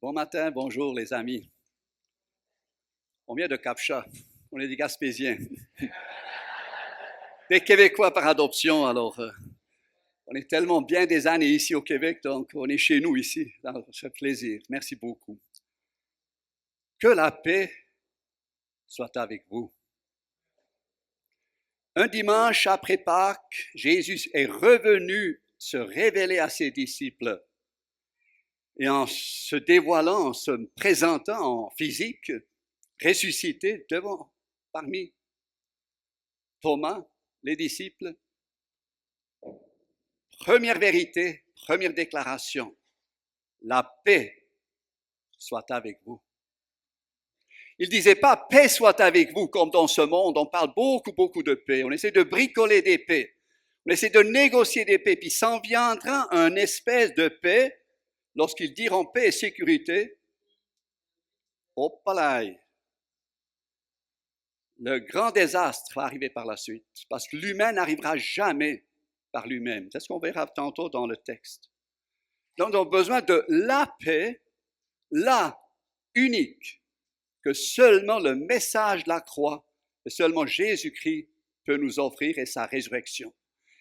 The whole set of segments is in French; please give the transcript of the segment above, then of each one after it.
Bon matin, bonjour les amis. On vient de Capcha, on est des Gaspésiens. Des Québécois par adoption, alors on est tellement bien des années ici au Québec, donc on est chez nous ici. Alors, ça fait plaisir, merci beaucoup. Que la paix soit avec vous. Un dimanche après Pâques, Jésus est revenu se révéler à ses disciples. Et en se dévoilant, en se présentant en physique, ressuscité parmi Thomas, les disciples. Première vérité, première déclaration, la paix soit avec vous. Il ne disait pas paix soit avec vous, comme dans ce monde, on parle beaucoup de paix. On essaie de bricoler des paix. On essaie de négocier des paix, puis s'en viendra un espèce de paix lorsqu'ils diront paix et sécurité. Hopalaï. Le grand désastre va arriver par la suite, parce que l'humain n'arrivera jamais par lui-même. C'est ce qu'on verra tantôt dans le texte. Donc, on a besoin de la paix, la unique, que seulement le message de la croix, et seulement Jésus-Christ peut nous offrir et sa résurrection.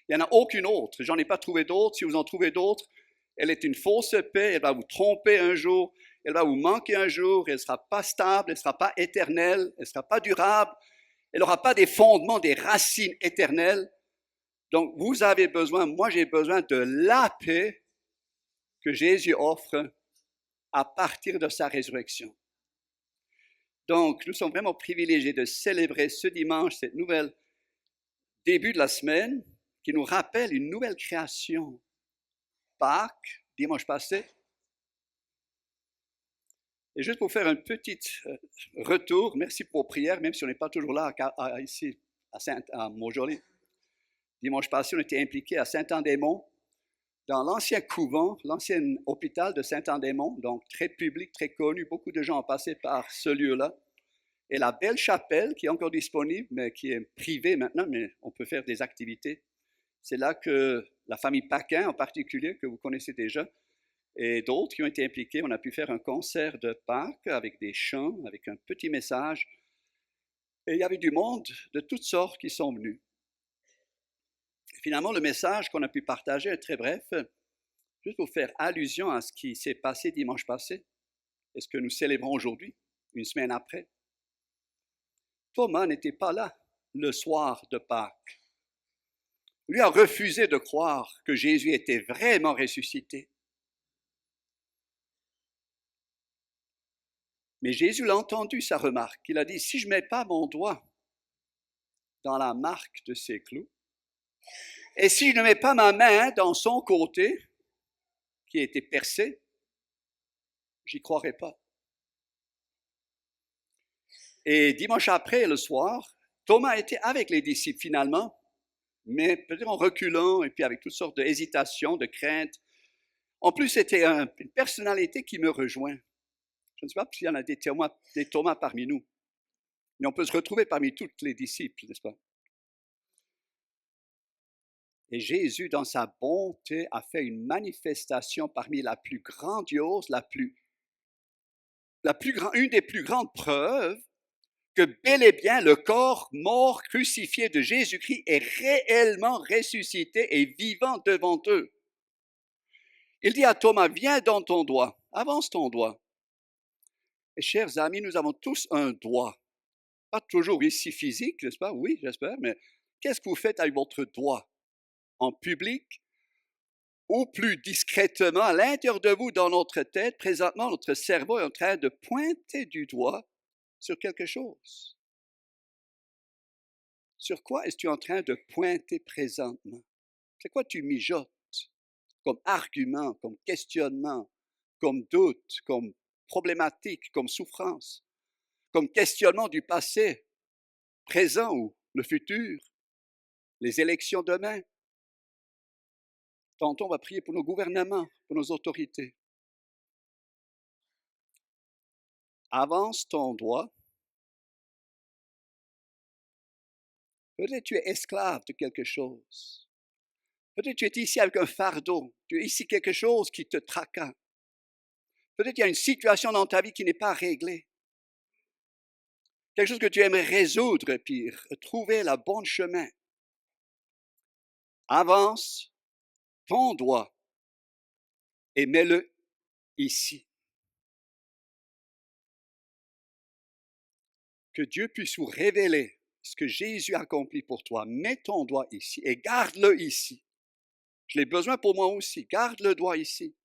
Il n'y en a aucune autre. J'en ai pas trouvé d'autre. Si vous en trouvez d'autres, elle est une fausse paix. Elle va vous tromper un jour. Elle va vous manquer un jour. Elle ne sera pas stable. Elle ne sera pas éternelle. Elle ne sera pas durable. Elle n'aura pas des fondements, des racines éternelles. Donc, vous avez besoin, moi j'ai besoin de la paix que Jésus offre à partir de sa résurrection. Donc, nous sommes vraiment privilégiés de célébrer ce dimanche, cette nouvelle début de la semaine, qui nous rappelle une nouvelle création. Pâques, dimanche passé. Et juste pour faire un petit retour, merci pour vos prières, même si on n'est pas toujours là ici à Montjoly. Dimanche passé, on était impliqués à Saint-Anne-des-Monts, dans l'ancien couvent, l'ancien hôpital de Saint-Anne-des-Monts, donc très public, très connu, beaucoup de gens ont passé par ce lieu-là. Et la belle chapelle qui est encore disponible, mais qui est privée maintenant, mais on peut faire des activités. C'est là que la famille Paquin en particulier, que vous connaissez déjà, et d'autres qui ont été impliqués, on a pu faire un concert de Pâques avec des chants, avec un petit message. Et il y avait du monde de toutes sortes qui sont venus. Et finalement, le message qu'on a pu partager est très bref, juste pour faire allusion à ce qui s'est passé dimanche passé et ce que nous célébrons aujourd'hui, une semaine après. Thomas n'était pas là le soir de Pâques. Lui a refusé de croire que Jésus était vraiment ressuscité. Mais Jésus l'a entendu, sa remarque. Il a dit, si je ne mets pas mon doigt dans la marque de ses clous, et si je ne mets pas ma main dans son côté, qui a été percé, j'y croirai pas. Et dimanche après, le soir, Thomas était avec les disciples finalement, mais peut-être en reculant et puis avec toutes sortes d'hésitations, de craintes. En plus, c'était une personnalité qui me rejoint. Je ne sais pas s'il y en a des Thomas parmi nous, mais on peut se retrouver parmi tous les disciples, n'est-ce pas? Et Jésus, dans sa bonté, a fait une manifestation parmi la plus grandiose, une des plus grandes preuves que bel et bien le corps mort crucifié de Jésus-Christ est réellement ressuscité et vivant devant eux. Il dit à Thomas, viens dans ton doigt, avance ton doigt. Et chers amis, nous avons tous un doigt. Pas toujours ici physique, n'est-ce pas? Oui, j'espère, mais qu'est-ce que vous faites avec votre doigt? En public ou plus discrètement à l'intérieur de vous, dans notre tête, présentement, notre cerveau est en train de pointer du doigt sur quelque chose. Sur quoi es-tu en train de pointer présentement? C'est quoi tu mijotes comme argument, comme questionnement, comme doute, comme problématique, comme souffrance, comme questionnement du passé, présent ou le futur, les élections demain? Tantôt, on va prier pour nos gouvernements, pour nos autorités. Avance ton doigt. Peut-être tu es esclave de quelque chose. Peut-être tu es ici avec un fardeau. Tu es ici quelque chose qui te tracasse. Peut-être qu'il y a une situation dans ta vie qui n'est pas réglée. Quelque chose que tu aimerais résoudre, puis trouver le bon chemin. Avance ton doigt et mets-le ici. Que Dieu puisse vous révéler ce que Jésus a accompli pour toi. Mets ton doigt ici et garde-le ici. Je l'ai besoin pour moi aussi. Garde le doigt ici.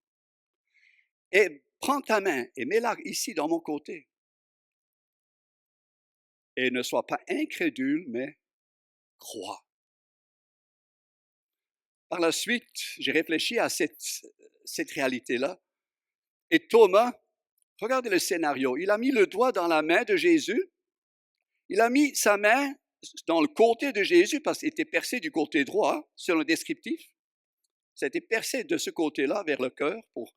Et prends ta main et mets-la ici dans mon côté. Et ne sois pas incrédule, mais crois. Par la suite, j'ai réfléchi à cette réalité-là. Et Thomas, regardez le scénario. Il a mis le doigt dans la main de Jésus. Il a mis sa main dans le côté de Jésus parce qu'il était percé du côté droit, selon le descriptif. Ça a été percé de ce côté-là vers le cœur pour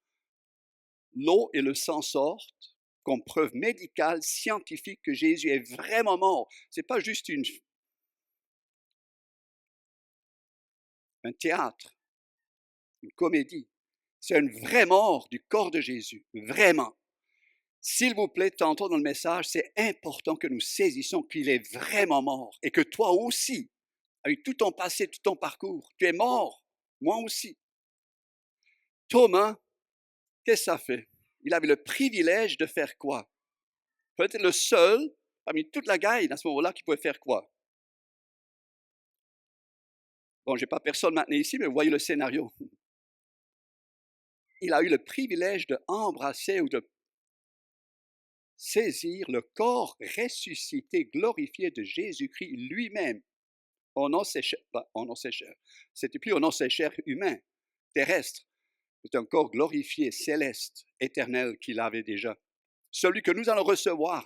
l'eau et le sang sortent comme preuve médicale, scientifique que Jésus est vraiment mort. Ce n'est pas juste un théâtre, une comédie. C'est une vraie mort du corps de Jésus, vraiment. S'il vous plaît, tantôt dans le message, c'est important que nous saisissions qu'il est vraiment mort et que toi aussi, avec tout ton passé, tout ton parcours, tu es mort, moi aussi. Thomas, qu'est-ce que ça fait? Il avait le privilège de faire quoi? Peut-être le seul, parmi toute la gaille à ce moment-là, qui pouvait faire quoi? Bon, je n'ai pas personne maintenant ici, mais vous voyez le scénario. Il a eu le privilège d'embrasser ou de saisir le corps ressuscité, glorifié de Jésus-Christ lui-même. On en sait cher. C'était plus on en sait cher humain, terrestre. C'est un corps glorifié, céleste, éternel qu'il avait déjà. Celui que nous allons recevoir.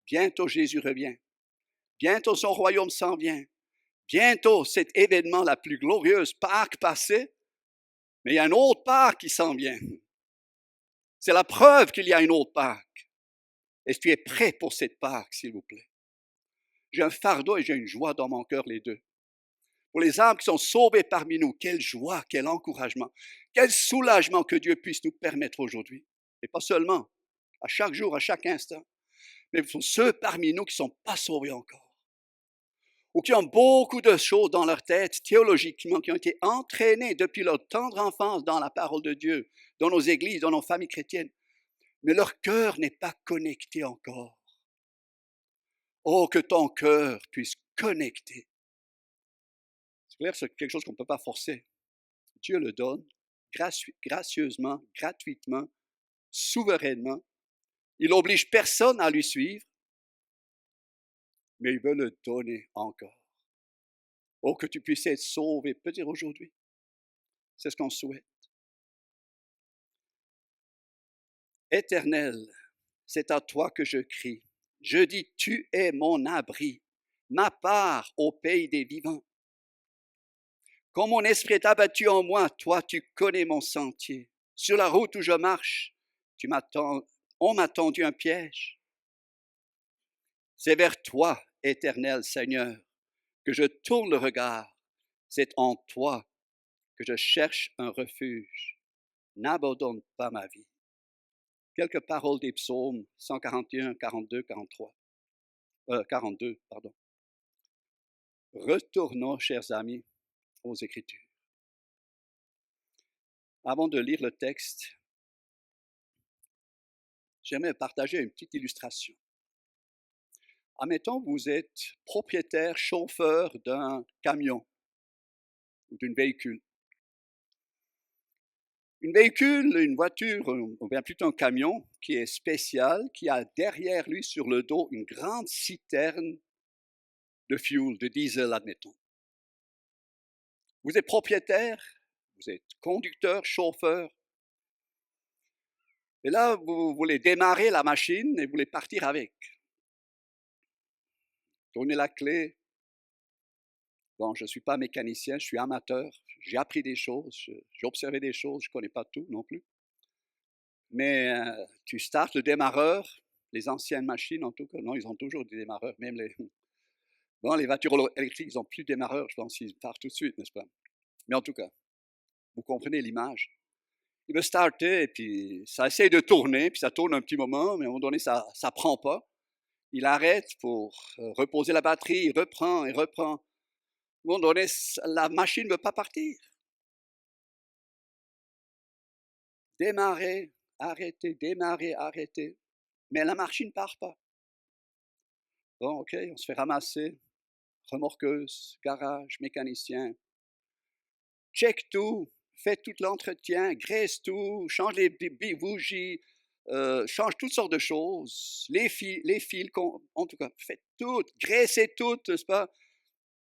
Bientôt Jésus revient. Bientôt son royaume s'en vient. Bientôt cet événement la plus glorieuse, Pâques passée, mais il y a une autre Pâques qui s'en vient. C'est la preuve qu'il y a une autre Pâques. Est-ce que tu es prêt pour cette Pâques, s'il vous plaît? J'ai un fardeau et j'ai une joie dans mon cœur, les deux. Pour les âmes qui sont sauvées parmi nous, quelle joie, quel encouragement, quel soulagement que Dieu puisse nous permettre aujourd'hui. Et pas seulement, à chaque jour, à chaque instant, mais pour ceux parmi nous qui ne sont pas sauvés encore, ou qui ont beaucoup de choses dans leur tête théologiquement, qui ont été entraînés depuis leur tendre enfance dans la parole de Dieu, dans nos églises, dans nos familles chrétiennes, mais leur cœur n'est pas connecté encore. Oh, que ton cœur puisse connecter. C'est clair, c'est quelque chose qu'on ne peut pas forcer. Dieu le donne gracieusement, gratuitement, souverainement. Il n'oblige personne à lui suivre, mais il veut le donner encore. Oh, que tu puisses être sauvé, peut-être aujourd'hui. C'est ce qu'on souhaite. Éternel, c'est à toi que je crie. Je dis, tu es mon abri, ma part au pays des vivants. Quand mon esprit est abattu en moi, toi, tu connais mon sentier. Sur la route où je marche, on m'a tendu un piège. C'est vers toi, éternel Seigneur, que je tourne le regard. C'est en toi que je cherche un refuge. N'abandonne pas ma vie. Quelques paroles des psaumes 141, 42, 43. 42, pardon. Retournons, chers amis, aux Écritures. Avant de lire le texte, j'aimerais partager une petite illustration. Admettons, vous êtes propriétaire, chauffeur d'un camion ou d'un véhicule. Une voiture, ou bien plutôt un camion qui est spécial, qui a derrière lui sur le dos une grande citerne de fuel, de diesel, admettons. Vous êtes propriétaire, vous êtes conducteur, chauffeur, et là, vous voulez démarrer la machine et vous voulez partir avec. Donnez la clé. Bon, je ne suis pas mécanicien, je suis amateur. J'ai appris des choses, j'ai observé des choses, je ne connais pas tout non plus. Mais tu startes le démarreur, les anciennes machines en tout cas, non, ils ont toujours des démarreurs, même les voitures électriques, ils n'ont plus de démarreur, je pense qu'ils partent tout de suite, n'est-ce pas? Mais en tout cas, vous comprenez l'image. Il veut starter, et puis ça essaie de tourner, puis ça tourne un petit moment, mais à un moment donné, ça ne prend pas. Il arrête pour reposer la batterie, il reprend et reprend. À un moment donné, la machine ne veut pas partir. Démarrer, arrêter, démarrer, arrêter. Mais la machine ne part pas. Bon, OK, on se fait ramasser. Remorqueuse, garage, mécanicien. Check tout, fait tout l'entretien, graisse tout, change les bougies, change toutes sortes de choses. Les fils, en tout cas, faites tout, graissez tout, n'est-ce pas?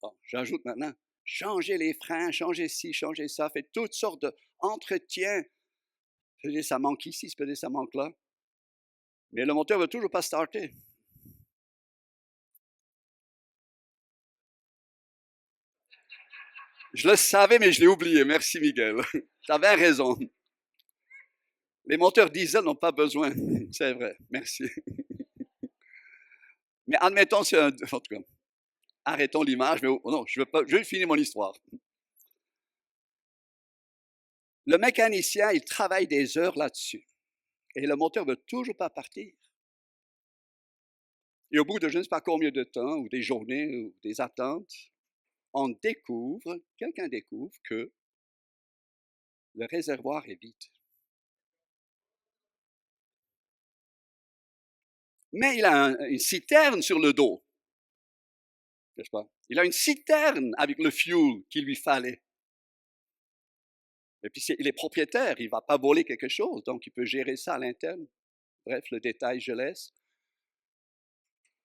Bon, j'ajoute maintenant, changez les freins, changez ci, changez ça, faites toutes sortes d'entretiens. Peut-être ça manque ici, peut-être ça manque là. Mais le moteur ne veut toujours pas starter. Je le savais, mais je l'ai oublié. Merci, Miguel. Tu avais raison. Les moteurs diesel n'ont pas besoin. C'est vrai. Merci. Mais admettons, c'est un. En tout cas, arrêtons l'image. Mais non, je veux finir mon histoire. Le mécanicien, il travaille des heures là-dessus. Et le moteur ne veut toujours pas partir. Et au bout de je ne sais pas combien de temps, ou des journées, ou des attentes, quelqu'un découvre que le réservoir est vide. Mais il a une citerne sur le dos, n'est-ce pas? Il a une citerne avec le fuel qu'il lui fallait. Et puis il est propriétaire, il ne va pas voler quelque chose, donc il peut gérer ça à l'interne. Bref, le détail, je laisse.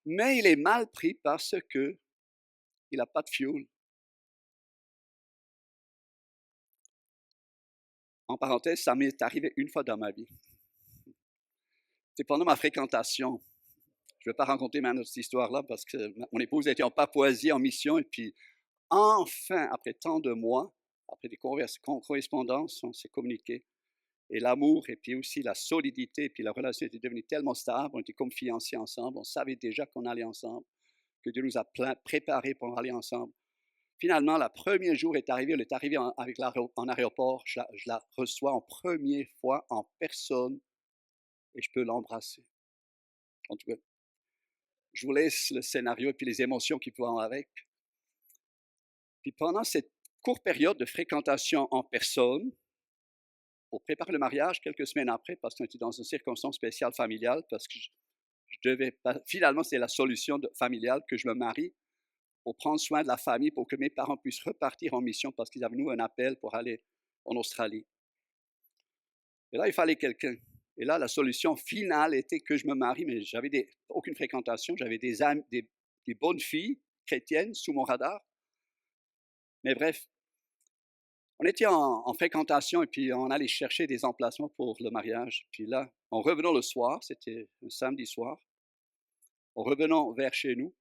Mais il est mal pris parce qu'il n'a pas de fuel. En parenthèse, ça m'est arrivé une fois dans ma vie. C'est pendant ma fréquentation. Je ne vais pas raconter ma autre histoire-là parce que mon épouse était en Papouasie en mission et puis enfin, après tant de mois, après des correspondances, on s'est communiqué. Et l'amour et puis aussi la solidité et puis la relation était devenue tellement stable, on était comme fiancés ensemble, on savait déjà qu'on allait ensemble, que Dieu nous a préparés pour aller ensemble. Finalement, le premier jour est arrivé, elle est arrivée en aéroport, je la reçois en première fois en personne et je peux l'embrasser. En tout cas, je vous laisse le scénario et puis les émotions qui vont avec. Puis pendant cette courte période de fréquentation en personne, pour préparer le mariage quelques semaines après, parce qu'on était dans une circonstance spéciale familiale, parce que je devais pas, finalement, c'est la solution familiale que je me marie pour prendre soin de la famille, pour que mes parents puissent repartir en mission, parce qu'ils avaient nous un appel pour aller en Australie. Et là, il fallait quelqu'un. Et là, la solution finale était que je me marie, mais j'avais aucune fréquentation, j'avais des bonnes filles chrétiennes sous mon radar. Mais bref, on était en fréquentation et puis on allait chercher des emplacements pour le mariage. Puis là, en revenant le soir, c'était un samedi soir, en revenant vers chez nous,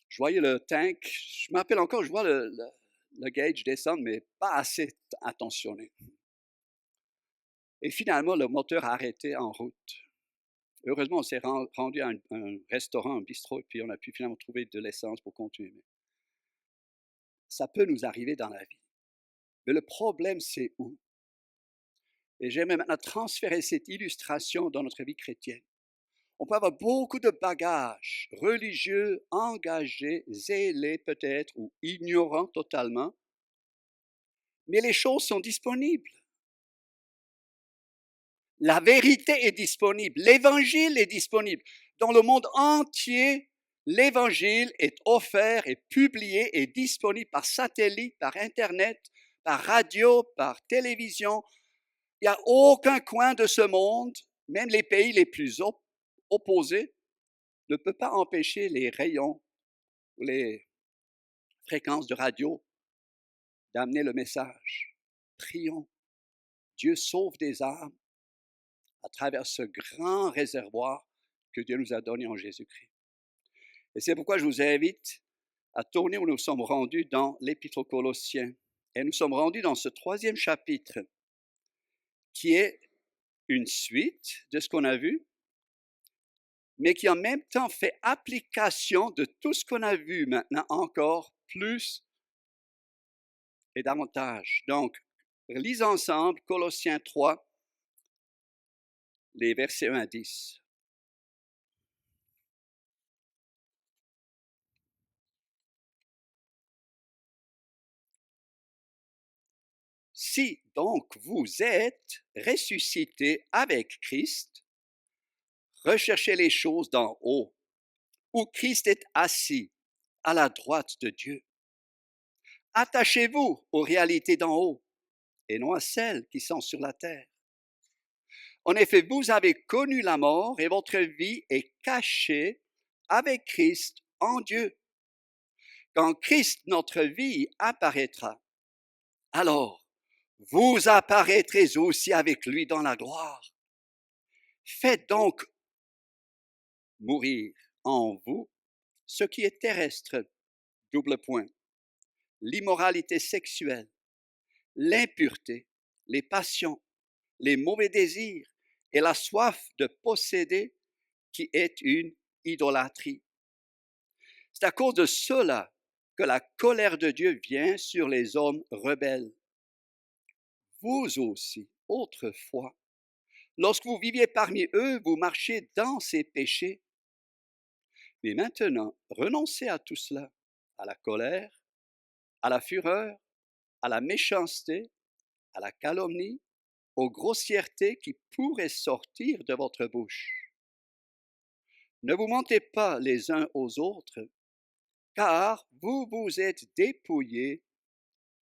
je voyais le tank, je m'appelle encore, je vois le gauge descendre, mais pas assez attentionné. Et finalement, le moteur a arrêté en route. Heureusement, on s'est rendu à un restaurant, un bistrot, et puis on a pu finalement trouver de l'essence pour continuer. Ça peut nous arriver dans la vie. Mais le problème, c'est où? Et j'aimerais maintenant transférer cette illustration dans notre vie chrétienne. On peut avoir beaucoup de bagages religieux, engagés, zélés peut-être, ou ignorants totalement, mais les choses sont disponibles. La vérité est disponible, l'évangile est disponible. Dans le monde entier, l'évangile est offert et publié et disponible par satellite, par Internet, par radio, par télévision. Il n'y a aucun coin de ce monde, même les pays les plus opposés, ne peut pas empêcher les rayons ou les fréquences de radio d'amener le message. Prions. Dieu sauve des âmes à travers ce grand réservoir que Dieu nous a donné en Jésus-Christ. Et c'est pourquoi je vous invite à tourner où nous sommes rendus dans l'Épître aux Colossiens. Et nous sommes rendus dans ce 3e chapitre qui est une suite de ce qu'on a vu, mais qui en même temps fait application de tout ce qu'on a vu maintenant encore plus et davantage. Donc, Lisons ensemble Colossiens 3, les versets 1 à 10. Si donc vous êtes ressuscités avec Christ, recherchez les choses d'en haut, où Christ est assis à la droite de Dieu. Attachez-vous aux réalités d'en haut et non à celles qui sont sur la terre. En effet, vous avez connu la mort et votre vie est cachée avec Christ en Dieu. Quand Christ, notre vie, apparaîtra, alors vous apparaîtrez aussi avec lui dans la gloire. Faites donc mourir en vous ce qui est terrestre, double point, l'immoralité sexuelle, l'impureté, les passions, les mauvais désirs et la soif de posséder qui est une idolâtrie. C'est à cause de cela que la colère de Dieu vient sur les hommes rebelles. Vous aussi, autrefois, lorsque vous viviez parmi eux, vous marchiez dans ces péchés. Mais maintenant, renoncez à tout cela, à la colère, à la fureur, à la méchanceté, à la calomnie, aux grossièretés qui pourraient sortir de votre bouche. Ne vous mentez pas les uns aux autres, car vous vous êtes dépouillés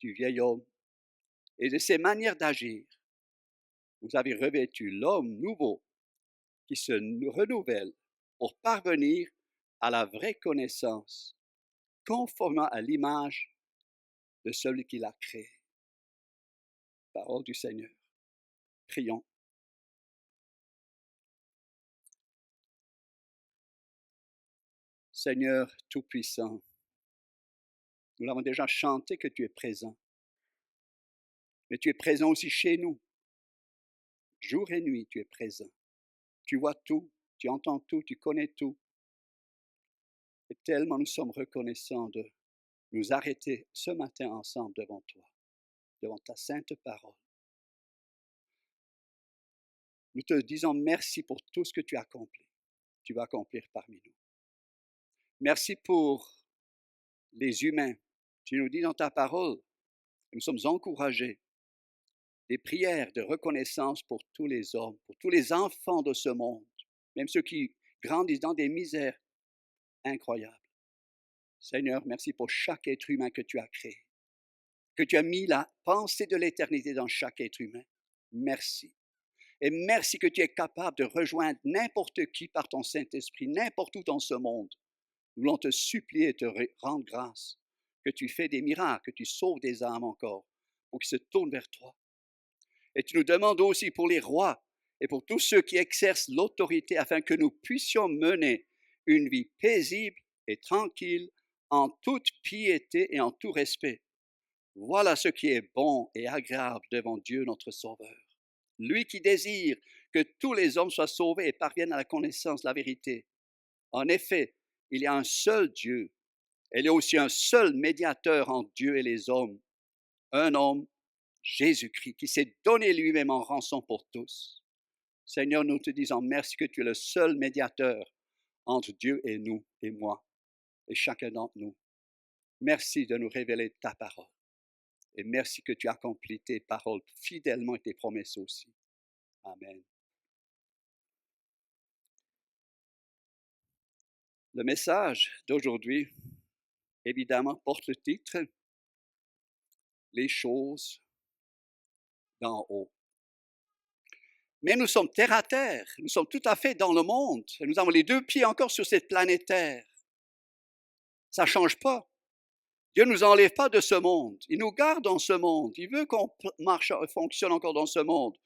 du vieil homme et de ses manières d'agir. Vous avez revêtu l'homme nouveau qui se renouvelle pour parvenir à la vraie connaissance, conformément à l'image de celui qui l'a créé. Parole du Seigneur. Prions. Seigneur Tout-Puissant, nous l'avons déjà chanté que tu es présent, mais tu es présent aussi chez nous. Jour et nuit, tu es présent. Tu vois tout, tu entends tout, tu connais tout. Et tellement nous sommes reconnaissants de nous arrêter ce matin ensemble devant toi, devant ta sainte parole. Nous te disons merci pour tout ce que tu as accompli, tu vas accomplir parmi nous. Merci pour les humains. Tu nous dis dans ta parole, nous sommes encouragés. Des prières de reconnaissance pour tous les hommes, pour tous les enfants de ce monde, même ceux qui grandissent dans des misères incroyables. Seigneur, merci pour chaque être humain que tu as créé, que tu as mis la pensée de l'éternité dans chaque être humain. Merci. Et merci que tu es capable de rejoindre n'importe qui par ton Saint-Esprit, n'importe où dans ce monde. Nous voulons te supplier et te rendre grâce, que tu fais des miracles, que tu sauves des âmes encore, pour qu'ils se tournent vers toi. Et tu nous demandes aussi pour les rois et pour tous ceux qui exercent l'autorité afin que nous puissions mener une vie paisible et tranquille en toute piété et en tout respect. Voilà ce qui est bon et agréable devant Dieu notre Sauveur. Lui qui désire que tous les hommes soient sauvés et parviennent à la connaissance de la vérité. En effet, il y a un seul Dieu. Et il y a aussi un seul médiateur entre Dieu et les hommes. Un homme, Jésus-Christ, qui s'est donné lui-même en rançon pour tous. Seigneur, nous te disons merci que tu es le seul médiateur entre Dieu et nous, et moi, et chacun d'entre nous. Merci de nous révéler ta parole. Et merci que tu accomplis tes paroles fidèlement et tes promesses aussi. Amen. Le message d'aujourd'hui, évidemment, porte le titre « Les choses d'en haut ». Mais nous sommes terre à terre, nous sommes tout à fait dans le monde, et nous avons les deux pieds encore sur cette planète Terre. Ça ne change pas. Dieu ne nous enlève pas de ce monde, il nous garde dans ce monde, il veut qu'on marche, fonctionne encore dans ce monde.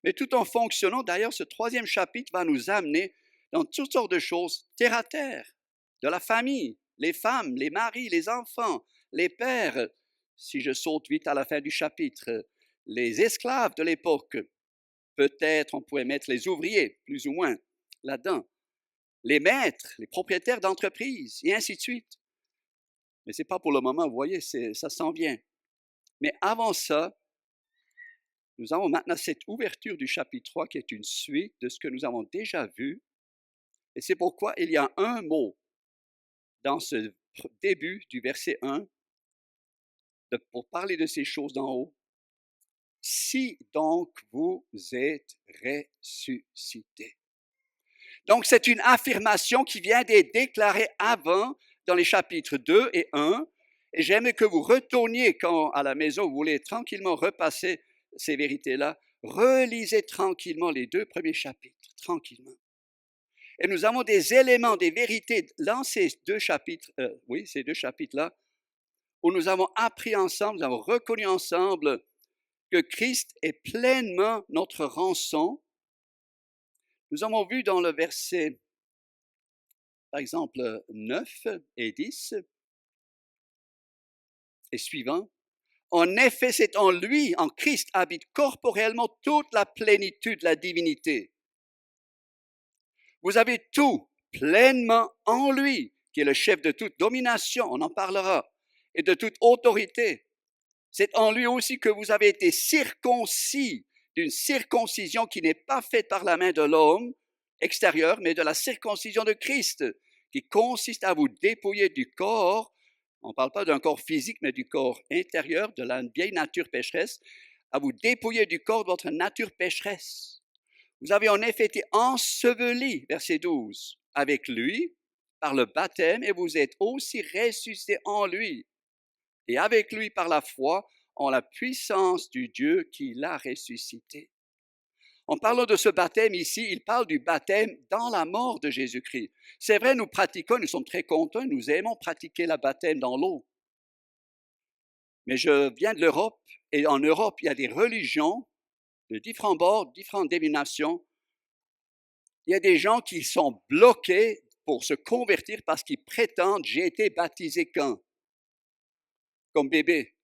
Mais tout en fonctionnant, d'ailleurs, ce 3e chapitre va nous amener dans toutes sortes de choses terre à terre, de la famille, les femmes, les maris, les enfants, les pères, si je saute vite à la fin du chapitre, les esclaves de l'époque. Peut-être on pourrait mettre les ouvriers, plus ou moins, là-dedans. Les maîtres, les propriétaires d'entreprises, et ainsi de suite. Mais ce n'est pas pour le moment, vous voyez, ça s'en vient. Mais avant ça, nous avons maintenant cette ouverture du chapitre 3 qui est une suite de ce que nous avons déjà vu. Et c'est pourquoi il y a un mot dans ce début du verset 1 pour parler de ces choses d'en haut. Si donc vous êtes ressuscités. Donc c'est une affirmation qui vient d'être déclarée avant dans les chapitres 2 et 1. Et j'aimerais que vous retourniez quand à la maison vous voulez tranquillement repasser ces vérités-là. Relisez tranquillement les 2 premiers chapitres, tranquillement. Et nous avons des éléments, des vérités dans ces 2 chapitres, ces 2 chapitres-là, où nous avons appris ensemble, nous avons reconnu ensemble que Christ est pleinement notre rançon. Nous avons vu dans le verset, par exemple, 9 et 10 et suivant, en effet, c'est en lui, en Christ, habite corporellement toute la plénitude de la divinité. Vous avez tout pleinement en lui, qui est le chef de toute domination, on en parlera, et de toute autorité. C'est en lui aussi que vous avez été circoncis d'une circoncision qui n'est pas faite par la main de l'homme extérieur, mais de la circoncision de Christ, qui consiste à vous dépouiller du corps. On ne parle pas d'un corps physique, mais du corps intérieur, de la vieille nature pécheresse, à vous dépouiller du corps de votre nature pécheresse. Vous avez en effet été ensevelis, verset 12, avec lui, par le baptême, et vous êtes aussi ressuscités en lui, et avec lui par la foi, en la puissance du Dieu qui l'a ressuscité. En parlant de ce baptême ici, il parle du baptême dans la mort de Jésus-Christ. C'est vrai, nous pratiquons, nous sommes très contents, nous aimons pratiquer le baptême dans l'eau. Mais je viens de l'Europe, et en Europe, il y a des religions de différents bords, différentes dénominations. Il y a des gens qui sont bloqués pour se convertir parce qu'ils prétendent « j'ai été baptisé quand ?» Comme bébé.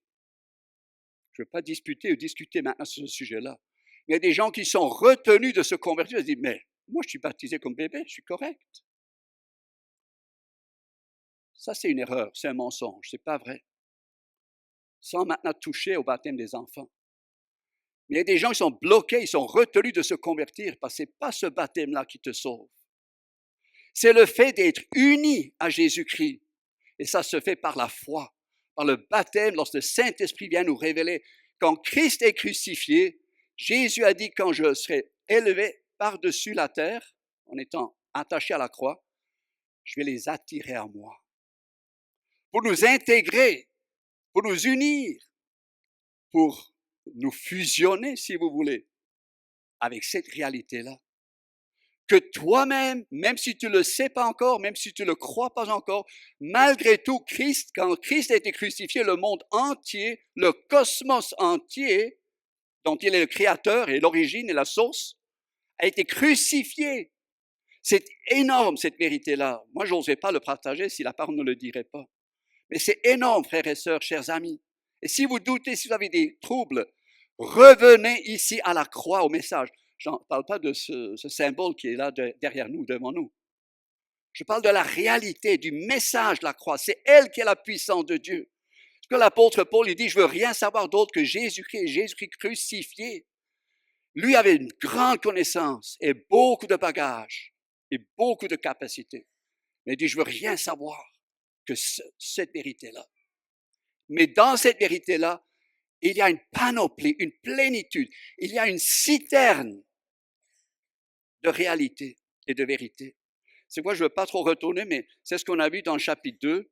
Je ne veux pas discuter ou discuter maintenant sur ce sujet-là. Il y a des gens qui sont retenus de se convertir et se disent « mais moi je suis baptisé comme bébé, je suis correct. » Ça c'est une erreur, c'est un mensonge, c'est pas vrai. Sans maintenant toucher au baptême des enfants. Mais il y a des gens qui sont bloqués, ils sont retenus de se convertir parce que ce n'est pas ce baptême-là qui te sauve. C'est le fait d'être unis à Jésus-Christ. Et ça se fait par la foi, par le baptême, lorsque le Saint-Esprit vient nous révéler. Quand Christ est crucifié, Jésus a dit, quand je serai élevé par-dessus la terre, en étant attaché à la croix, je vais les attirer à moi. Pour nous intégrer, pour nous unir, pour nous fusionner, si vous voulez, avec cette réalité-là. Que toi-même, même si tu ne le sais pas encore, même si tu ne le crois pas encore, malgré tout, Christ, quand Christ a été crucifié, le monde entier, le cosmos entier, dont il est le créateur et l'origine et la source, a été crucifié. C'est énorme, cette vérité-là. Moi, je n'oserais pas le partager si la parole ne le dirait pas. Mais c'est énorme, frères et sœurs, chers amis. Et si vous doutez, si vous avez des troubles, revenez ici à la croix, au message. Je ne parle pas de ce symbole qui est là derrière nous, devant nous. Je parle de la réalité, du message de la croix. C'est elle qui est la puissance de Dieu. Ce que l'apôtre Paul, il dit, je veux rien savoir d'autre que Jésus-Christ et Jésus-Christ crucifié. Lui avait une grande connaissance et beaucoup de bagages et beaucoup de capacités. Mais il dit, je veux rien savoir que cette vérité-là. Mais dans cette vérité-là, il y a une panoplie, une plénitude. Il y a une citerne de réalité et de vérité. C'est pourquoi je ne veux pas trop retourner, mais c'est ce qu'on a vu dans le chapitre 2.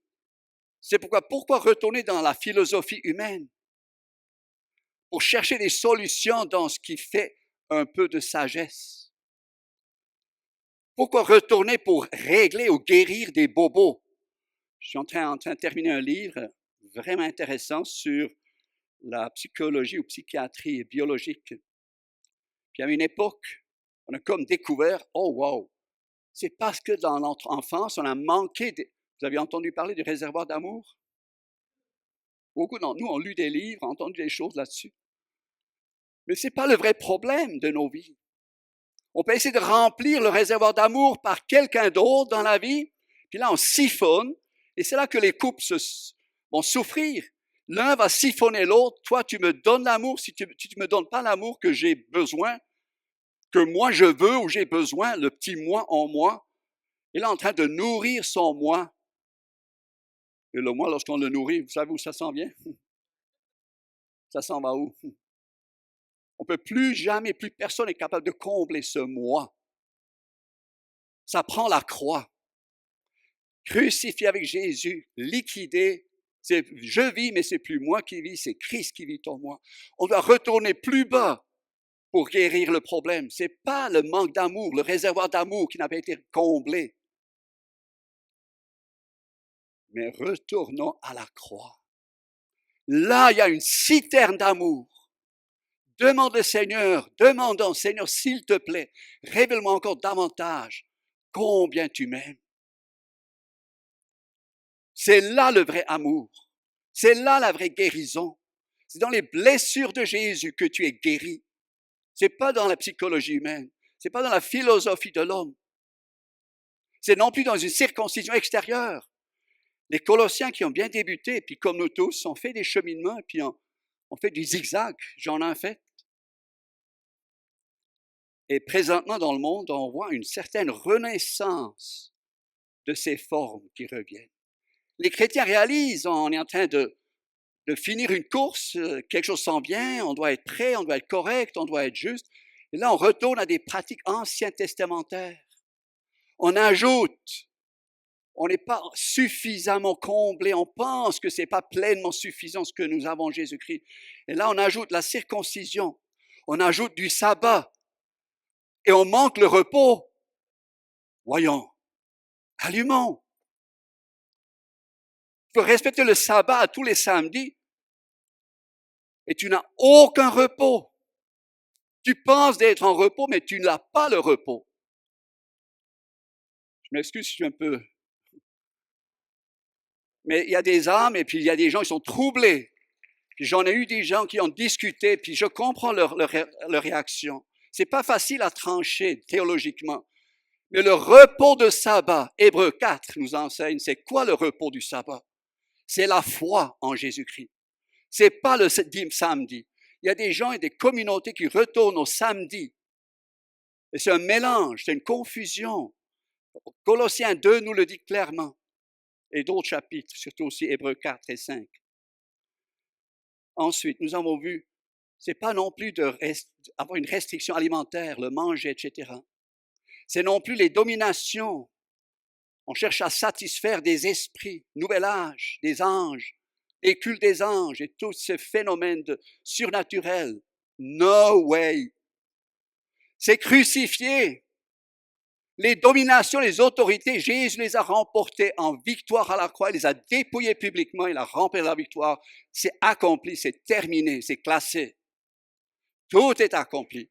C'est pourquoi retourner dans la philosophie humaine? Pour chercher des solutions dans ce qui fait un peu de sagesse. Pourquoi retourner pour régler ou guérir des bobos? Je suis en train de terminer un livre vraiment intéressant sur la psychologie ou psychiatrie biologique. Puis à une époque, on a comme découvert, oh wow, c'est parce que dans notre enfance, on a manqué, vous avez entendu parler du réservoir d'amour? Beaucoup d'entre nous ont lu des livres, entendu des choses là-dessus. Mais ce n'est pas le vrai problème de nos vies. On peut essayer de remplir le réservoir d'amour par quelqu'un d'autre dans la vie, puis là on siphonne, et c'est là que les couples vont souffrir. L'un va siphonner l'autre. Toi, tu me donnes l'amour. Si tu ne me donnes pas l'amour que j'ai besoin, que moi je veux ou j'ai besoin, le petit moi en moi, il est en train de nourrir son moi. Et le moi, lorsqu'on le nourrit, vous savez où ça s'en vient? Ça s'en va où? On ne peut plus jamais, plus personne n'est capable de combler ce moi. Ça prend la croix. Crucifié avec Jésus, liquidé. C'est, je vis, mais c'est plus moi qui vis, c'est Christ qui vit en moi. On doit retourner plus bas pour guérir le problème. Ce n'est pas le manque d'amour, le réservoir d'amour qui n'a pas été comblé. Mais retournons à la croix. Là, il y a une citerne d'amour. Demande le Seigneur, demandons, Seigneur, s'il te plaît, révèle-moi encore davantage combien tu m'aimes. C'est là le vrai amour. C'est là la vraie guérison. C'est dans les blessures de Jésus que tu es guéri. C'est pas dans la psychologie humaine. C'est pas dans la philosophie de l'homme. C'est non plus dans une circoncision extérieure. Les Colossiens qui ont bien débuté, puis comme nous tous, on fait des cheminements, puis on fait du zigzag. J'en ai fait. Et présentement dans le monde, on voit une certaine renaissance de ces formes qui reviennent. Les chrétiens réalisent, on est en train de finir une course, quelque chose s'en vient, on doit être prêt, on doit être correct, on doit être juste. Et là, on retourne à des pratiques anciennes testamentaires. On ajoute, on n'est pas suffisamment comblé, on pense que ce n'est pas pleinement suffisant ce que nous avons en Jésus-Christ. Et là, on ajoute la circoncision, on ajoute du sabbat, et on manque le repos. Voyons, allumons. Tu peux respecter le sabbat tous les samedis et tu n'as aucun repos. Tu penses d'être en repos, mais tu n'as pas le repos. Je m'excuse si je suis un peu... Mais il y a des âmes et puis il y a des gens qui sont troublés. Puis j'en ai eu des gens qui ont discuté, puis je comprends leur réaction. C'est pas facile à trancher théologiquement. Mais le repos de sabbat, Hébreux 4 nous enseigne, c'est quoi le repos du sabbat? C'est la foi en Jésus-Christ. C'est pas le samedi. Il y a des gens et des communautés qui retournent au samedi. Et c'est un mélange, c'est une confusion. Colossiens 2 nous le dit clairement. Et d'autres chapitres, surtout aussi Hébreux 4 et 5. Ensuite, nous avons vu, c'est pas non plus avoir une restriction alimentaire, le manger, etc. C'est non plus les dominations. On cherche à satisfaire des esprits, nouvel âge, des anges, les cultes des anges et tous ces phénomènes surnaturels. No way. C'est crucifié. Les dominations, les autorités, Jésus les a remportées en victoire à la croix, il les a dépouillées publiquement, il a remporté la victoire. C'est accompli, c'est terminé, c'est classé. Tout est accompli.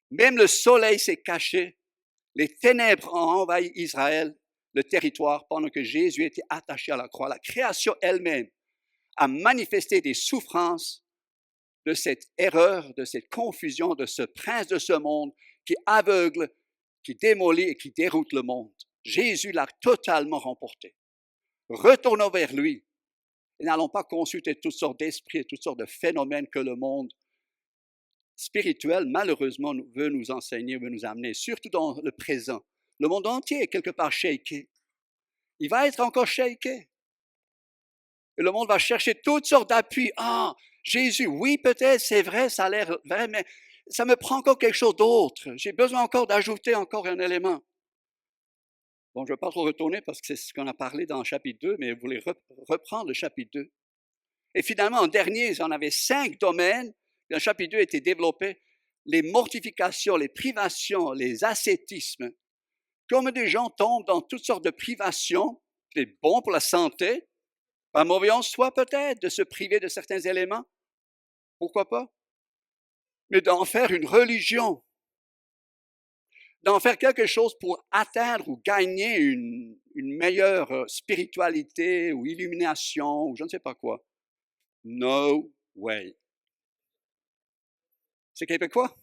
Même le soleil s'est caché. Les ténèbres ont envahi Israël, le territoire, pendant que Jésus était attaché à la croix. La création elle-même a manifesté des souffrances de cette erreur, de cette confusion, de ce prince de ce monde qui aveugle, qui démolit et qui déroute le monde. Jésus l'a totalement remporté. Retournons vers lui et n'allons pas consulter toutes sortes d'esprits et toutes sortes de phénomènes que le monde spirituel, malheureusement, veut nous enseigner, veut nous amener, surtout dans le présent. Le monde entier est quelque part shaké. Il va être encore shaké. Et le monde va chercher toutes sortes d'appuis. Ah, Jésus, oui, peut-être, c'est vrai, ça a l'air vrai, mais ça me prend encore quelque chose d'autre. J'ai besoin encore d'ajouter encore un élément. Bon, je ne vais pas trop retourner parce que c'est ce qu'on a parlé dans le chapitre 2, mais vous voulez reprendre le chapitre 2. Et finalement, en dernier, j'en avais 5 domaines. Le chapitre 2 a été développé. Les mortifications, les privations, les ascétismes. Comme des gens tombent dans toutes sortes de privations, c'est bon pour la santé, pas mauvais en soi peut-être de se priver de certains éléments. Pourquoi pas? Mais d'en faire une religion, d'en faire quelque chose pour atteindre ou gagner une meilleure spiritualité ou illumination ou je ne sais pas quoi. No way. C'est québécois?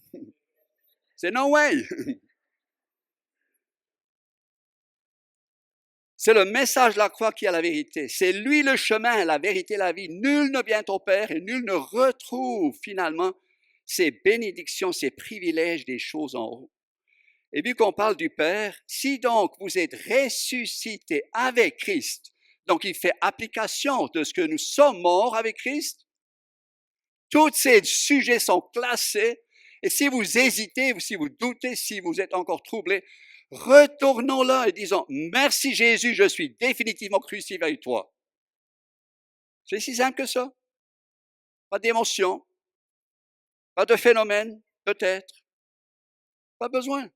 C'est no way. C'est le message de la croix qui est la vérité. C'est lui le chemin, la vérité, la vie. Nul ne vient au Père et nul ne retrouve finalement ces bénédictions, ces privilèges des choses en haut. Et vu qu'on parle du Père, si donc vous êtes ressuscité avec Christ, donc il fait application de ce que nous sommes morts avec Christ, tous ces sujets sont classés. Et si vous hésitez, si vous doutez, si vous êtes encore troublé, retournons là et disons, merci Jésus, je suis définitivement crucifié avec toi. C'est si simple que ça. Pas d'émotion, pas de phénomène, peut-être. Pas besoin.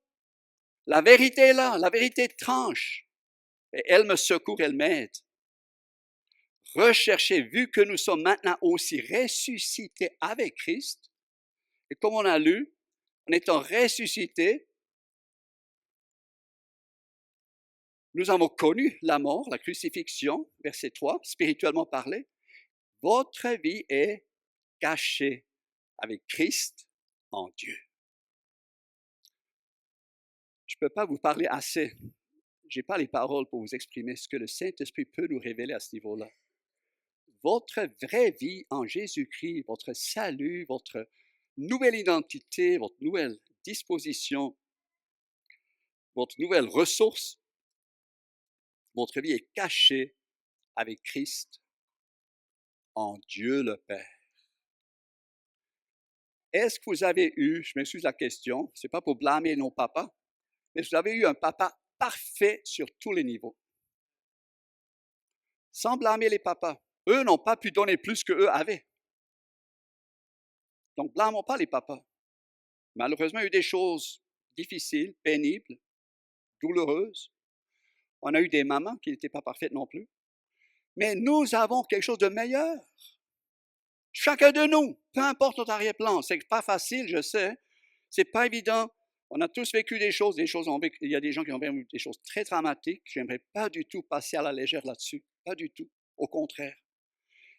La vérité est là, la vérité tranche. Et elle me secourt, elle m'aide. Recherchez, vu que nous sommes maintenant aussi ressuscités avec Christ, et comme on a lu, en étant ressuscités, nous avons connu la mort, la crucifixion, verset 3, spirituellement parlé. Votre vie est cachée avec Christ en Dieu. Je ne peux pas vous parler assez. Je n'ai pas les paroles pour vous exprimer ce que le Saint-Esprit peut nous révéler à ce niveau-là. Votre vraie vie en Jésus-Christ, votre salut, votre nouvelle identité, votre nouvelle disposition, votre nouvelle ressource, votre vie est cachée avec Christ en Dieu le Père. Est-ce que vous avez eu, je m'excuse la question, ce n'est pas pour blâmer nos papas, mais vous avez eu un papa parfait sur tous les niveaux. Sans blâmer les papas. Eux n'ont pas pu donner plus qu'eux avaient. Donc, blâmons pas les papas. Malheureusement, il y a eu des choses difficiles, pénibles, douloureuses. On a eu des mamans qui n'étaient pas parfaites non plus. Mais nous avons quelque chose de meilleur. Chacun de nous, peu importe notre arrière-plan. C'est pas facile, je sais. C'est pas évident. On a tous vécu des choses il y a des gens qui ont vécu des choses très dramatiques. J'aimerais pas du tout passer à la légère là-dessus. Pas du tout. Au contraire.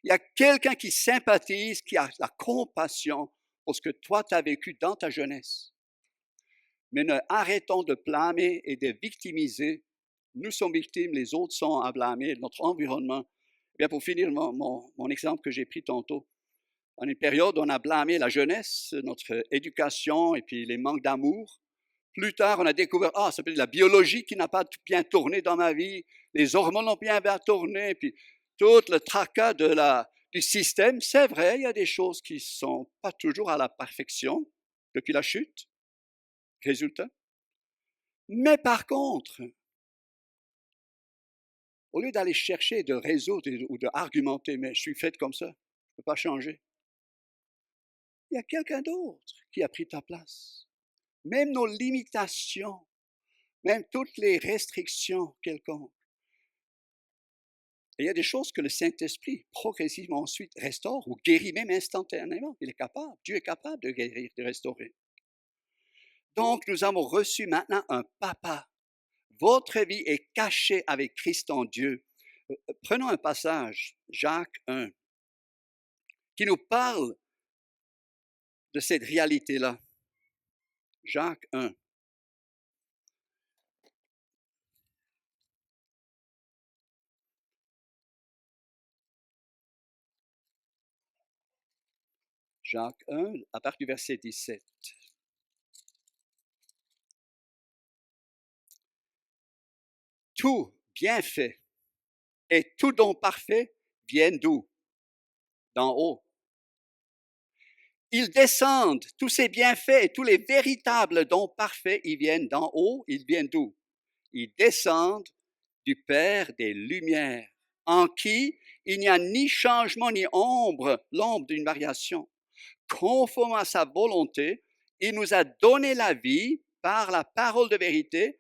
Il y a quelqu'un qui sympathise, qui a la compassion pour ce que toi tu as vécu dans ta jeunesse. Mais ne arrêtons de blâmer et de victimiser. Nous sommes victimes, les autres sont à blâmer, notre environnement. Bien, pour finir mon exemple que j'ai pris tantôt, en une période où on a blâmé la jeunesse, notre éducation et puis les manques d'amour. Plus tard, on a découvert, c'est peut-être la biologie qui n'a pas bien tourné dans ma vie, les hormones n'ont bien tourné, puis tout le tracas du système. C'est vrai, il y a des choses qui ne sont pas toujours à la perfection depuis la chute. Résultat. Mais par contre, au lieu d'aller chercher de résoudre ou d'argumenter, mais je suis fait comme ça, je ne peux pas changer. Il y a quelqu'un d'autre qui a pris ta place. Même nos limitations, même toutes les restrictions quelconques. Et il y a des choses que le Saint-Esprit progressivement ensuite restaure ou guérit même instantanément. Il est capable, Dieu est capable de guérir, de restaurer. Donc nous avons reçu maintenant un papa. Votre vie est cachée avec Christ en Dieu. Prenons un passage, Jacques 1, qui nous parle de cette réalité-là. Jacques 1. Jacques 1, à partir du verset 17. Tout bienfait et tout don parfait viennent d'où? D'en haut. Ils descendent, tous ces bienfaits et tous les véritables dons parfaits, ils viennent d'en haut, ils viennent d'où? Ils descendent du Père des Lumières, en qui il n'y a ni changement ni l'ombre d'une variation. Conforme à sa volonté, il nous a donné la vie par la parole de vérité,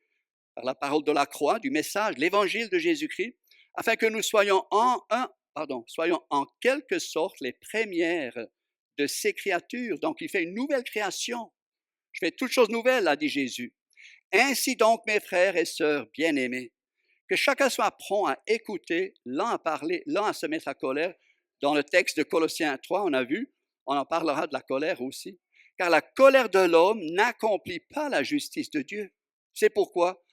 par la parole de la croix, du message, l'évangile de Jésus-Christ, afin que nous soyons en quelque sorte les premières de ces créatures. Donc, il fait une nouvelle création. Je fais toutes choses nouvelles, a dit Jésus. Ainsi donc, mes frères et sœurs bien-aimés, que chacun soit prompt à écouter, lent à parler, lent à se mettre à colère. Dans le texte de Colossiens 3, on a vu, on en parlera de la colère aussi, car la colère de l'homme n'accomplit pas la justice de Dieu. C'est pourquoi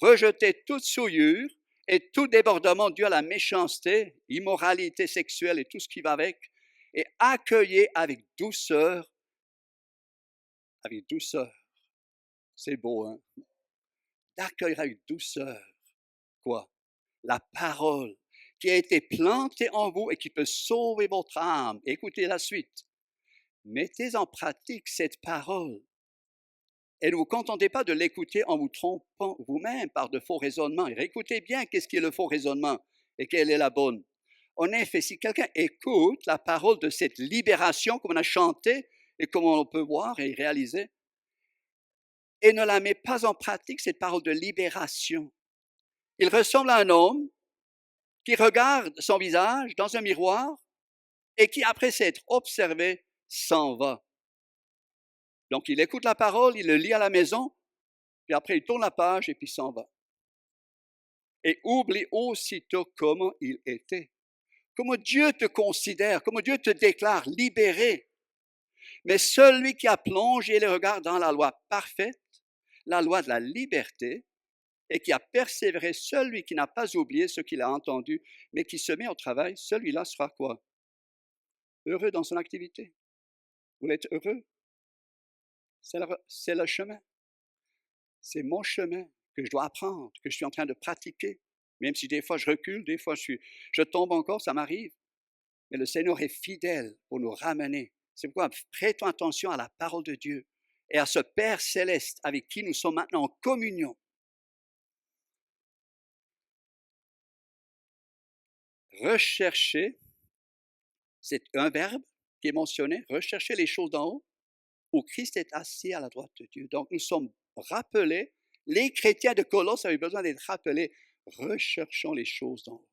rejetez toute souillure et tout débordement dû à la méchanceté, immoralité sexuelle et tout ce qui va avec, et accueillez avec douceur, c'est beau, hein, d'accueillir avec douceur, quoi? La parole qui a été plantée en vous et qui peut sauver votre âme. Écoutez la suite. Mettez en pratique cette parole et ne vous contentez pas de l'écouter en vous trompant vous-même par de faux raisonnements. Et réécoutez bien qu'est-ce qui est le faux raisonnement et quelle est la bonne. En effet, si quelqu'un écoute la parole de cette libération, comme on a chanté et comme on peut voir et réaliser, et ne la met pas en pratique, cette parole de libération, il ressemble à un homme qui regarde son visage dans un miroir et qui, après s'être observé, s'en va. Donc, il écoute la parole, il le lit à la maison, puis après, il tourne la page et puis s'en va. Et oublie aussitôt comment il était, comment Dieu te considère, comment Dieu te déclare libéré. Mais celui qui a plongé les regards dans la loi parfaite, la loi de la liberté, et qui a persévéré, celui qui n'a pas oublié ce qu'il a entendu, mais qui se met au travail, celui-là sera quoi? Heureux dans son activité. Vous voulez être heureux? C'est le chemin. C'est mon chemin que je dois apprendre, que je suis en train de pratiquer. Même si des fois je recule, des fois je tombe encore, ça m'arrive. Mais le Seigneur est fidèle pour nous ramener. C'est pourquoi prêtons attention à la parole de Dieu et à ce Père céleste avec qui nous sommes maintenant en communion. Rechercher, c'est un verbe qui est mentionné, rechercher les choses d'en haut, où Christ est assis à la droite de Dieu. Donc nous sommes rappelés, les chrétiens de Colosse avaient besoin d'être rappelés, recherchons les choses d'en haut.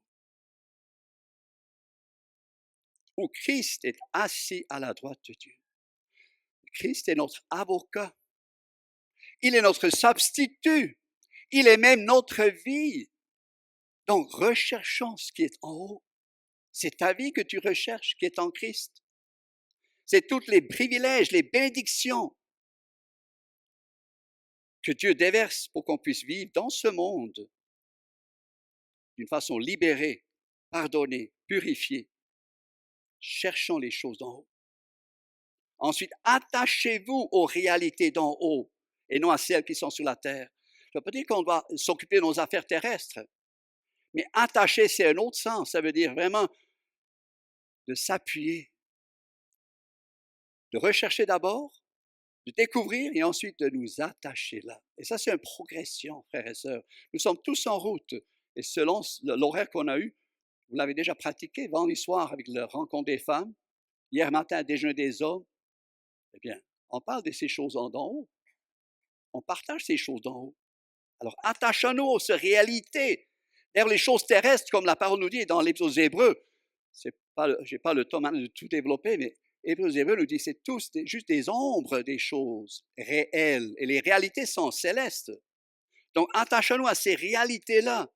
Où Christ est assis à la droite de Dieu. Christ est notre avocat. Il est notre substitut. Il est même notre vie. Donc recherchons ce qui est en haut. C'est ta vie que tu recherches qui est en Christ. C'est tous les privilèges, les bénédictions que Dieu déverse pour qu'on puisse vivre dans ce monde d'une façon libérée, pardonnée, purifiée. Cherchons les choses d'en haut. Ensuite, attachez-vous aux réalités d'en haut et non à celles qui sont sur la terre. Ça veut pas dire qu'on doit s'occuper de nos affaires terrestres, mais attacher, c'est un autre sens. Ça veut dire vraiment de s'appuyer, de rechercher d'abord, de découvrir et ensuite de nous attacher là. Et ça, c'est une progression, frères et sœurs. Nous sommes tous en route et selon l'horaire qu'on a eu, vous l'avez déjà pratiqué vendredi soir avec la rencontre des femmes, hier matin, déjeuner des hommes. Eh bien, on parle de ces choses d'en haut. On partage ces choses d'en haut. Alors, attachons-nous aux réalités. D'ailleurs, les choses terrestres, comme la parole nous dit dans l'Épître aux Hébreux, je n'ai pas le temps maintenant de tout développer, mais l'Épître aux Hébreux nous dit c'est tous juste des ombres des choses réelles. Et les réalités sont célestes. Donc, attachons-nous à ces réalités-là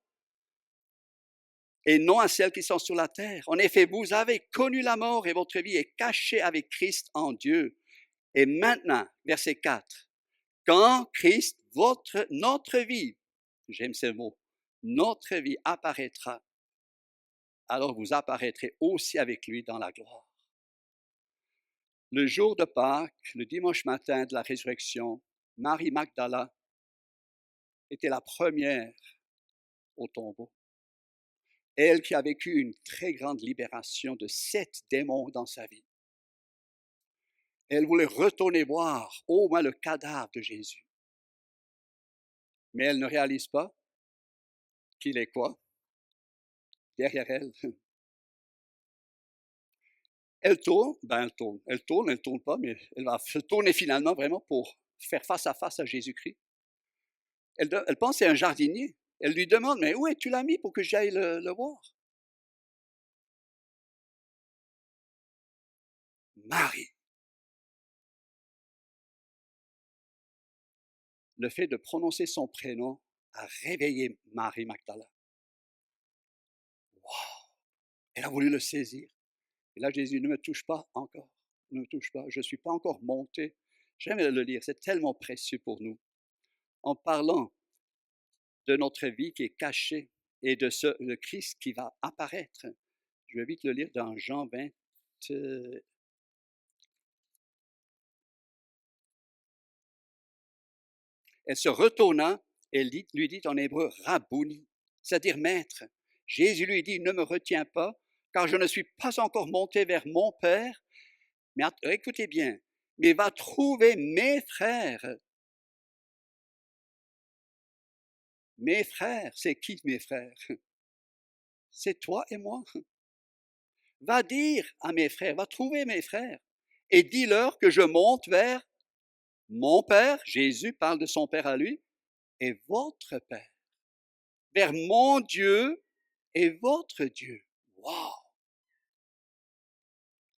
et non à celles qui sont sur la terre. En effet, vous avez connu la mort et votre vie est cachée avec Christ en Dieu. Et maintenant, verset 4, quand Christ, notre vie, j'aime ce mot, notre vie apparaîtra, alors vous apparaîtrez aussi avec lui dans la gloire. Le jour de Pâques, le dimanche matin de la résurrection, Marie Magdala était la première au tombeau. Elle qui a vécu une très grande libération de 7 démons dans sa vie. Elle voulait retourner voir au moins le cadavre de Jésus. Mais elle ne réalise pas qu'il est quoi? Derrière elle. Elle tourne, elle tourne pas, mais elle va se tourner finalement vraiment pour faire face à Jésus-Christ. Elle pense c'est un jardinier. Elle lui demande, mais où es-tu l'as mis pour que j'aille le voir? Marie. Le fait de prononcer son prénom a réveillé Marie Magdala. Wow! Elle a voulu le saisir. Et là, Jésus, ne me touche pas encore. Ne me touche pas. Je ne suis pas encore monté. J'aime le lire. C'est tellement précieux pour nous. En parlant de notre vie qui est cachée, et de le Christ qui va apparaître. Je vais vite le lire dans Jean 20. Elle se retourna et lui dit en hébreu Rabouni, c'est-à-dire maître. Jésus lui dit, ne me retiens pas, car je ne suis pas encore monté vers mon Père, mais écoutez bien, mais va trouver mes frères. Mes frères, c'est qui mes frères? C'est toi et moi. Va dire à mes frères, va trouver mes frères, et dis-leur que je monte vers mon Père, Jésus parle de son Père à lui, et votre Père, vers mon Dieu et votre Dieu. Wow!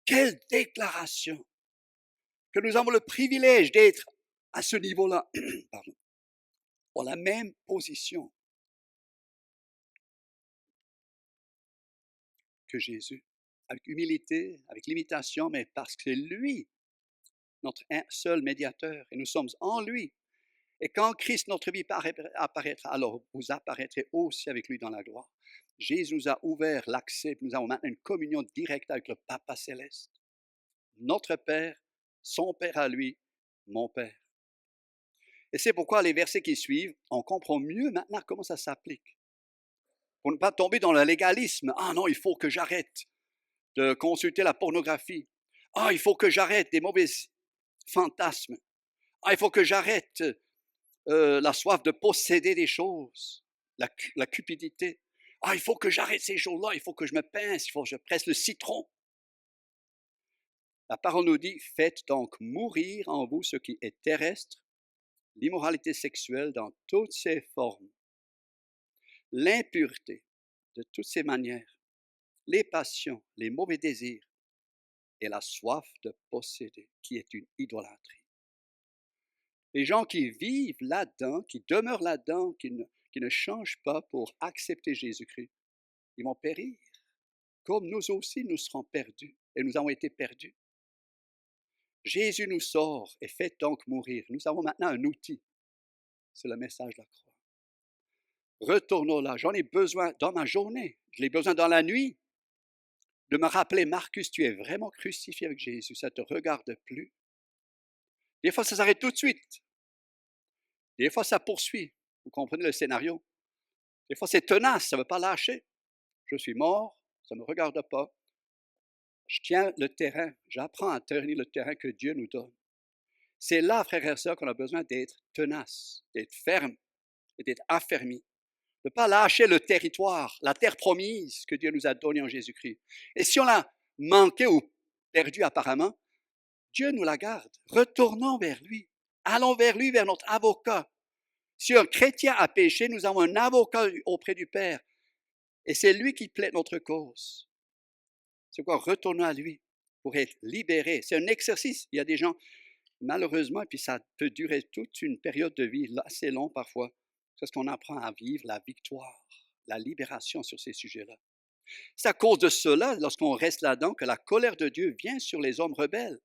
Quelle déclaration! Que nous avons le privilège d'être à ce niveau-là, pardon, dans la même position que Jésus, avec humilité, avec limitation, mais parce que c'est lui, notre seul médiateur, et nous sommes en lui. Et quand Christ, notre vie, apparaîtra, alors vous apparaîtrez aussi avec lui dans la gloire. Jésus nous a ouvert l'accès, nous avons maintenant une communion directe avec le Papa céleste. Notre Père, son Père à lui, mon Père. Et c'est pourquoi les versets qui suivent, on comprend mieux maintenant comment ça s'applique. Pour ne pas tomber dans le légalisme. Ah non, il faut que j'arrête de consulter la pornographie. Ah, il faut que j'arrête des mauvais fantasmes. Ah, il faut que j'arrête la soif de posséder des choses, la cupidité. Ah, il faut que j'arrête ces choses-là, il faut que je me pince, il faut que je presse le citron. La parole nous dit, faites donc mourir en vous ce qui est terrestre, l'immoralité sexuelle dans toutes ses formes, l'impureté de toutes ses manières, les passions, les mauvais désirs et la soif de posséder, qui est une idolâtrie. Les gens qui vivent là-dedans, qui demeurent là-dedans, qui ne changent pas pour accepter Jésus-Christ, ils vont périr. Comme nous aussi, nous serons perdus et nous avons été perdus. Jésus nous sort et fait donc mourir. Nous avons maintenant un outil. C'est le message de la croix. Retournons là. J'en ai besoin dans ma journée. Je l'ai besoin dans la nuit. De me rappeler, Marcus, tu es vraiment crucifié avec Jésus. Ça ne te regarde plus. Des fois, ça s'arrête tout de suite. Des fois, ça poursuit. Vous comprenez le scénario? Des fois, c'est tenace, ça ne veut pas lâcher. Je suis mort, ça ne me regarde pas. Je tiens le terrain, j'apprends à tenir le terrain que Dieu nous donne. C'est là, frères et sœurs, qu'on a besoin d'être tenace, d'être ferme et d'être affermi. De ne pas lâcher le territoire, la terre promise que Dieu nous a donnée en Jésus-Christ. Et si on l'a manqué ou perdu apparemment, Dieu nous la garde. Retournons vers lui. Allons vers lui, vers notre avocat. Si un chrétien a péché, nous avons un avocat auprès du Père. Et c'est lui qui plaide notre cause. C'est quoi? Retournons à lui pour être libérés. C'est un exercice. Il y a des gens, malheureusement, et puis ça peut durer toute une période de vie assez longue parfois, parce qu'on apprend à vivre la victoire, la libération sur ces sujets-là. C'est à cause de cela, lorsqu'on reste là-dedans, que la colère de Dieu vient sur les hommes rebelles.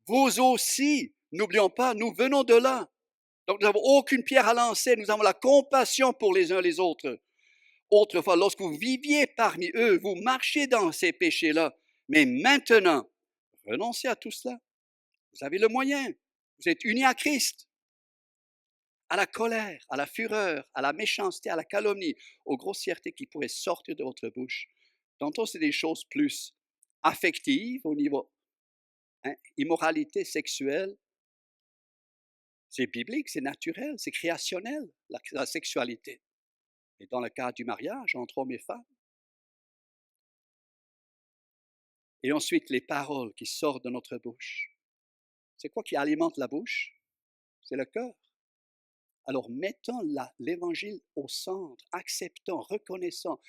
Vous aussi, n'oublions pas, nous venons de là. Donc, nous n'avons aucune pierre à lancer. Nous avons la compassion pour les uns les autres. Autrefois, lorsque vous viviez parmi eux, vous marchiez dans ces péchés-là. Mais maintenant, renoncez à tout cela. Vous avez le moyen. Vous êtes unis à Christ. À la colère, à la fureur, à la méchanceté, à la calomnie, aux grossièretés qui pourraient sortir de votre bouche. Tantôt, c'est des choses plus affectives au niveau immoralité sexuelle. C'est biblique, c'est naturel, c'est créationnel, la sexualité. Et dans le cas du mariage entre hommes et femmes. Et ensuite, les paroles qui sortent de notre bouche. C'est quoi qui alimente la bouche? C'est le cœur. Alors mettons l'évangile au centre, acceptons, reconnaissons,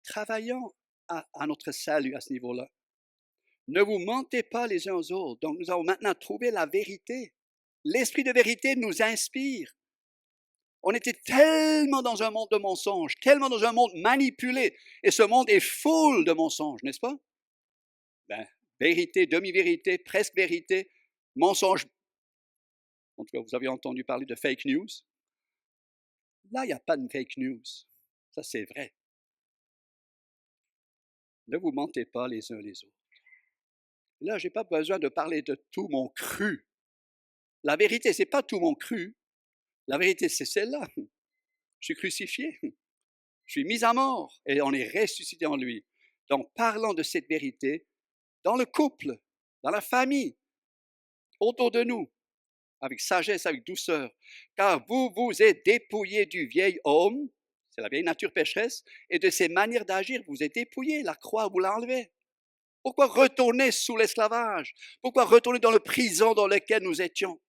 travaillons à notre salut à ce niveau-là. Ne vous mentez pas les uns aux autres. Donc nous avons maintenant trouvé la vérité. L'esprit de vérité nous inspire. On était tellement dans un monde de mensonges, tellement dans un monde manipulé. Et ce monde est full de mensonges, n'est-ce pas? Vérité, demi-vérité, presque vérité, mensonge. En tout cas, vous avez entendu parler de fake news. Là, il n'y a pas de fake news. Ça, c'est vrai. Ne vous mentez pas les uns les autres. Là, je n'ai pas besoin de parler de tout mon cru. La vérité, ce n'est pas tout mon cru. La vérité, c'est celle-là. Je suis crucifié. Je suis mis à mort et on est ressuscité en lui. Donc, parlons de cette vérité dans le couple, dans la famille, autour de nous, avec sagesse, avec douceur. Car vous vous êtes dépouillés du vieil homme, c'est la vieille nature pécheresse, et de ses manières d'agir, vous êtes dépouillés. La croix, vous l'a enlevé. Pourquoi retourner sous l'esclavage? Pourquoi retourner dans le prison dans lequel nous étions?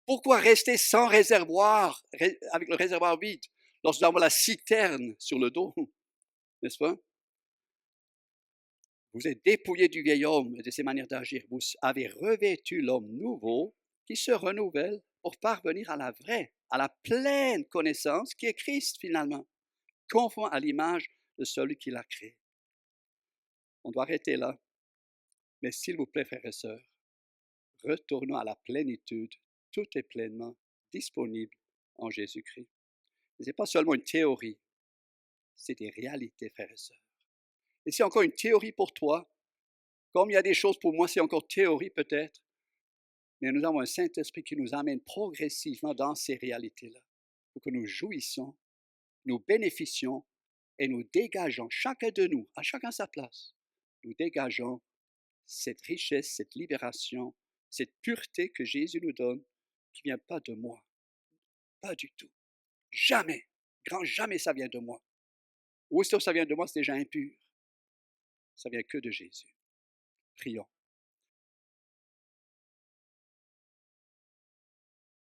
Pourquoi rester sans réservoir, avec le réservoir vide, lorsque nous avons la citerne sur le dos, n'est-ce pas? Vous êtes dépouillés du vieil homme et de ses manières d'agir. Vous avez revêtu l'homme nouveau qui se renouvelle pour parvenir à la vraie, à la pleine connaissance qui est Christ finalement, conforme à l'image de celui qui l'a créé. On doit arrêter là. Mais s'il vous plaît, frères et sœurs, retournons à la plénitude. Tout est pleinement disponible en Jésus-Christ. Ce n'est pas seulement une théorie, c'est des réalités, frères et sœurs. Et c'est encore une théorie pour toi, comme il y a des choses pour moi, c'est encore théorie peut-être, mais nous avons un Saint-Esprit qui nous amène progressivement dans ces réalités-là, pour que nous jouissons, nous bénéficions et nous dégageons, chacun de nous, à chacun sa place, nous dégageons cette richesse, cette libération, cette pureté que Jésus nous donne, qui ne vient pas de moi, pas du tout. Jamais, grand jamais ça vient de moi. Ou si ça vient de moi, c'est déjà impur. Ça vient que de Jésus. Prions.